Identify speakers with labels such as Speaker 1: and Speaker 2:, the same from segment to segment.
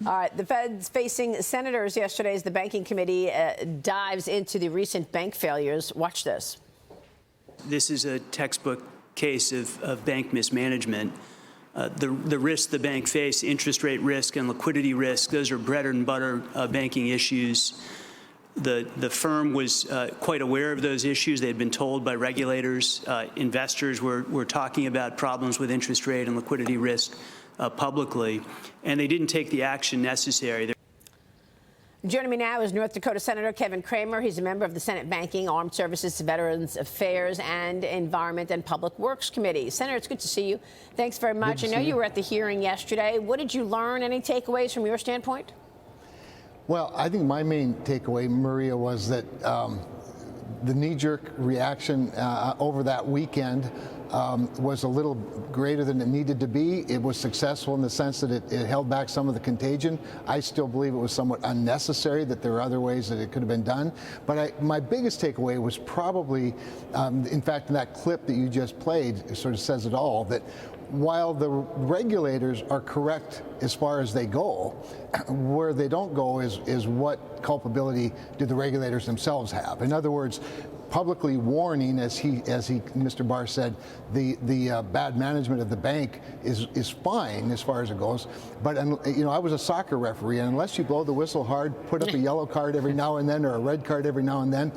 Speaker 1: All right, the Fed's facing senators yesterday as the banking committee dives into the recent bank failures. Watch this.
Speaker 2: This is a textbook case of bank mismanagement. The risks the bank face, interest rate risk and liquidity risk, those are bread and butter banking issues. The firm was quite aware of those issues. They had been told by regulators. Investors were talking about problems with interest rate and liquidity risk publicly, and they didn't take the action necessary.
Speaker 1: Joining me now is North Dakota Senator Kevin Cramer. He's a member of the Senate Banking, Armed Services, Veterans Affairs, and Environment and Public Works Committee. Senator, it's good to see you. Thanks very much. I know you were at the hearing yesterday. What did you learn? Any takeaways from your standpoint?
Speaker 3: Well, I think my main takeaway, Maria, was that the knee-jerk reaction over that weekend was a little greater than it needed to be. It was successful in the sense that it held back some of the contagion. I still believe it was somewhat unnecessary, that there are other ways that it could have been done. But my biggest takeaway was probably, in fact, in that clip that you just played, it sort of says it all, that while the regulators are correct as far as they go, where they don't go is what culpability do the regulators themselves have. In other words, publicly warning, as Mr. Barr said, the bad management of the bank is fine as far as it goes. But I was a soccer referee, and unless you blow the whistle hard, put up a yellow card every now and then or a red card every now and then,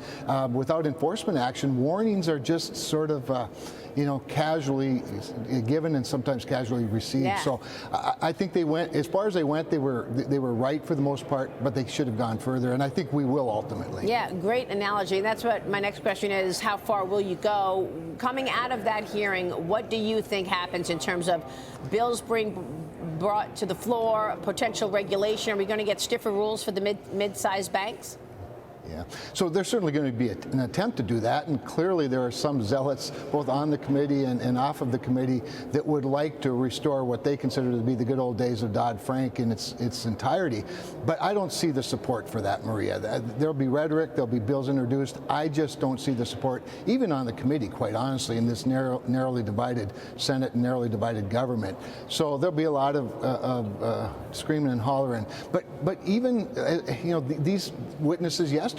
Speaker 3: without enforcement action, warnings are just sort of casually given and sometimes casually received. Yeah. So I think they went as far as they went. They were right for the most part, but they should have gone further, and I think we will ultimately.
Speaker 1: Yeah, great analogy. That's what my next question is. How far will you go? Coming out of that hearing, what do you think happens in terms of bills brought to the floor, potential regulation? Are we going to get stiffer rules for the mid-sized banks?
Speaker 3: Yeah, so there's certainly going to be an attempt to do that, and clearly there are some zealots both on the committee and off of the committee that would like to restore what they consider to be the good old days of Dodd-Frank in its entirety. But I don't see the support for that, Maria. There'll be rhetoric, there'll be bills introduced. I just don't see the support, even on the committee, quite honestly, in this narrowly divided Senate and narrowly divided government. So there'll be a lot of screaming and hollering. But even these witnesses yesterday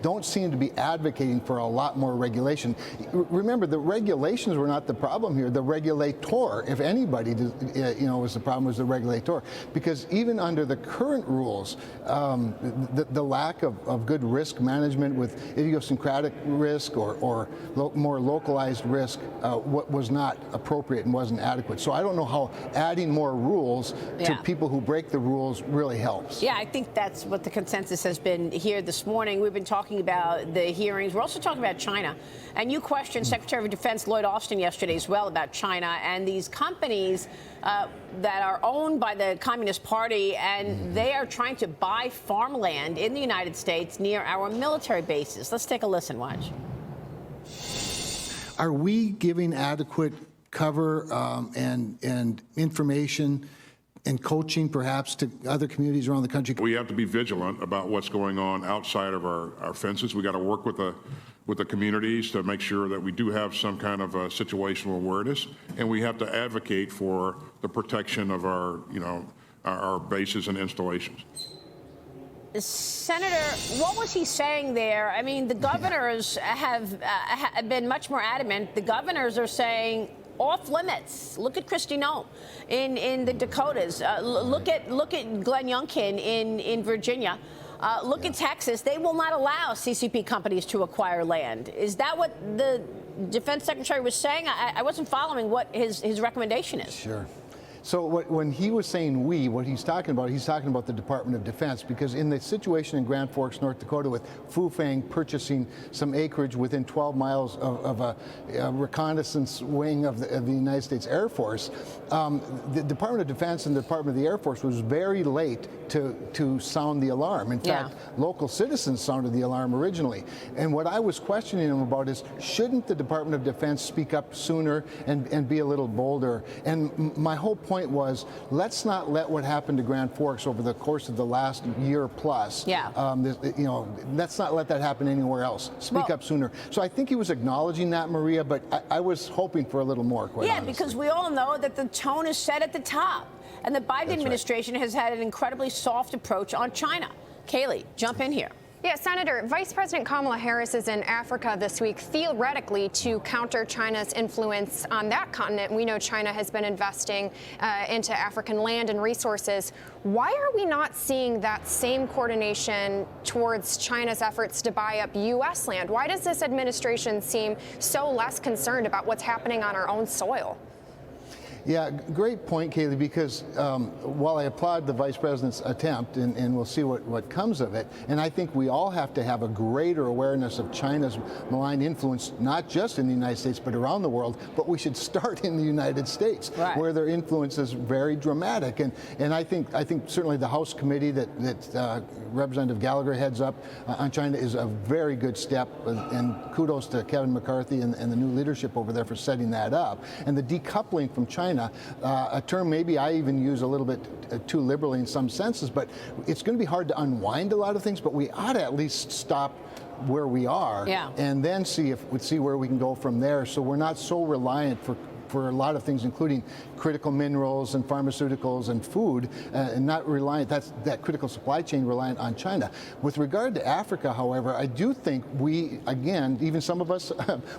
Speaker 3: don't seem to be advocating for a lot more regulation. Remember, the regulations were not the problem here. The regulator, if anybody, was the problem, was the regulator. Because even under the current rules, the lack of good risk management with idiosyncratic risk or more localized risk was not appropriate and wasn't adequate. So I don't know how adding more rules to people who break the rules really helps.
Speaker 1: Yeah, I think that's what the consensus has been here this morning. We've been talking about the hearings. We're also talking about China. And you questioned Secretary of Defense Lloyd Austin yesterday as well about China and these companies that are owned by the Communist Party, and they are trying to buy farmland in the United States near our military bases. Let's take a listen. Watch.
Speaker 3: Are we giving adequate cover and information and coaching, perhaps, to other communities around the country?
Speaker 4: We have to be vigilant about what's going on outside of our fences. We got to work with the communities to make sure that we do have some kind of situational awareness, and we have to advocate for the protection of our bases and installations.
Speaker 1: Senator, what was he saying there? I mean, the governors have been much more adamant. The governors are saying off limits. Look at Kristi Noem in the Dakotas. Look at Glenn Youngkin in Virginia. Look at Texas. They will not allow CCP companies to acquire land. Is that what the Defense Secretary was saying? I wasn't following what his recommendation is.
Speaker 3: Sure. So when he was saying we, what he's talking about the Department of Defense, because in the situation in Grand Forks, North Dakota, with Fufang purchasing some acreage within 12 miles of a reconnaissance wing of the United States Air Force, the Department of Defense and the Department of the Air Force was very late to sound the alarm. In fact, local citizens sounded the alarm originally. And what I was questioning him about is, shouldn't the Department of Defense speak up sooner and be a little bolder? And my whole point point was, let's not let what happened to Grand Forks over the course of the last year plus. Let's not let that happen anywhere else. Speak up sooner. So I think he was acknowledging that, Maria, but I was hoping for a little more, quite honestly.
Speaker 1: Because we all know that the tone is set at the top. And the Biden administration has had an incredibly soft approach on China. Kayleigh, jump in here.
Speaker 5: Yeah, Senator, Vice President Kamala Harris is in Africa this week, theoretically to counter China's influence on that continent. We know China has been investing into African land and resources. Why are we not seeing that same coordination towards China's efforts to buy up U.S. land? Why does this administration seem so less concerned about what's happening on our own soil?
Speaker 3: Yeah, great point, Kayleigh, because while I applaud the Vice President's attempt, and we'll see what comes of it, and I think we all have to have a greater awareness of China's malign influence, not just in the United States, but around the world, but we should start in the United States, where their influence is very dramatic. And I think certainly the House committee that Representative Gallagher heads up on China is a very good step, and kudos to Kevin McCarthy and the new leadership over there for setting that up. And the decoupling from China, a term maybe I even use a little bit too liberally in some senses, but it's going to be hard to unwind a lot of things, but we ought to at least stop where we are and then see where we can go from there, so we're not so reliant for a lot of things, including critical minerals and pharmaceuticals and food, and not reliant, that critical supply chain reliant on China. With regard to Africa, however, I do think we, again, even some of us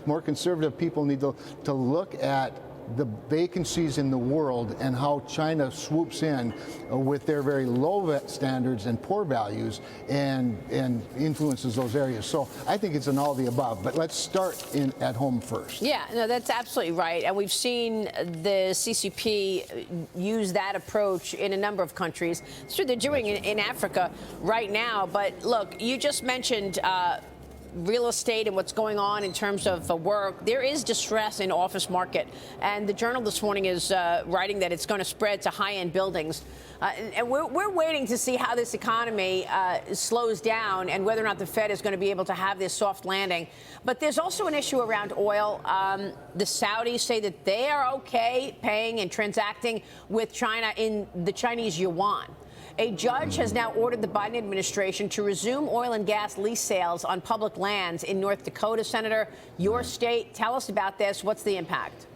Speaker 3: more conservative people need to look at the vacancies in the world and how China swoops in with their very low standards and poor values and influences those areas. So I think it's an all the above, but let's start at home first.
Speaker 1: Yeah, no, that's absolutely right. And we've seen the CCP use that approach in a number of countries. It's true they're doing it in Africa right now. But look, you just mentioned real estate and what's going on in terms of work. There is distress in office market, and the Journal this morning is writing that it's going to spread to high-end buildings. And we're waiting to see how this economy slows down and whether or not the Fed is going to be able to have this soft landing. But there's also an issue around oil. The Saudis say that they are okay paying and transacting with China in the Chinese yuan. A judge has now ordered the Biden administration to resume oil and gas lease sales on public lands in North Dakota. Senator, your state, tell us about this. What's the impact?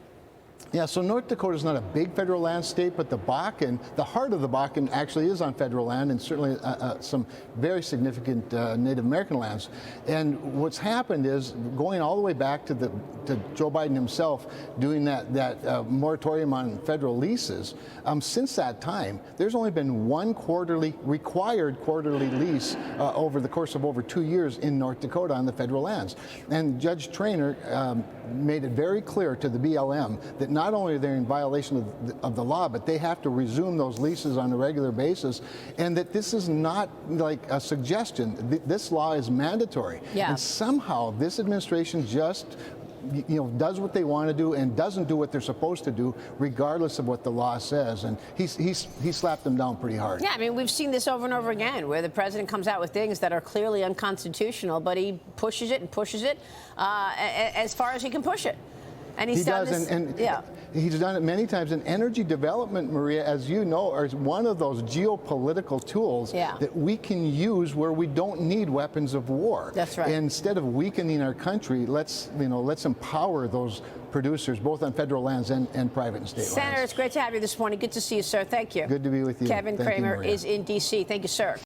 Speaker 3: Yeah, so North Dakota is not a big federal land state, but the Bakken, the heart of the Bakken, actually is on federal land, and certainly some very significant Native American lands. And what's happened is, going all the way back to Joe Biden himself doing that moratorium on federal leases, since that time, there's only been one required quarterly lease over the course of over 2 years in North Dakota on the federal lands. And Judge Traynor made it very clear to the BLM that not only are they in violation of the law, but they have to resume those leases on a regular basis, and that this is not like a suggestion. This law is mandatory. And somehow this administration just does what they want to do and doesn't do what they're supposed to do, regardless of what the law says. And he slapped them down pretty hard. Yeah,
Speaker 1: I mean, we've seen this over and over again, where the president comes out with things that are clearly unconstitutional, but he pushes it and pushes it as far as he can push it. And he's done this, he's done it many times. And energy development, Maria, as you know, is one of those geopolitical tools that we can use where we don't need weapons of war. That's right.
Speaker 3: And instead of weakening our country, let's empower those producers, both on federal lands and private and state lands.
Speaker 1: Senator, it's great to have you this morning. Good to see you, sir. Thank you.
Speaker 3: Good to be with you.
Speaker 1: Kevin Cramer is in D.C. Thank you, sir.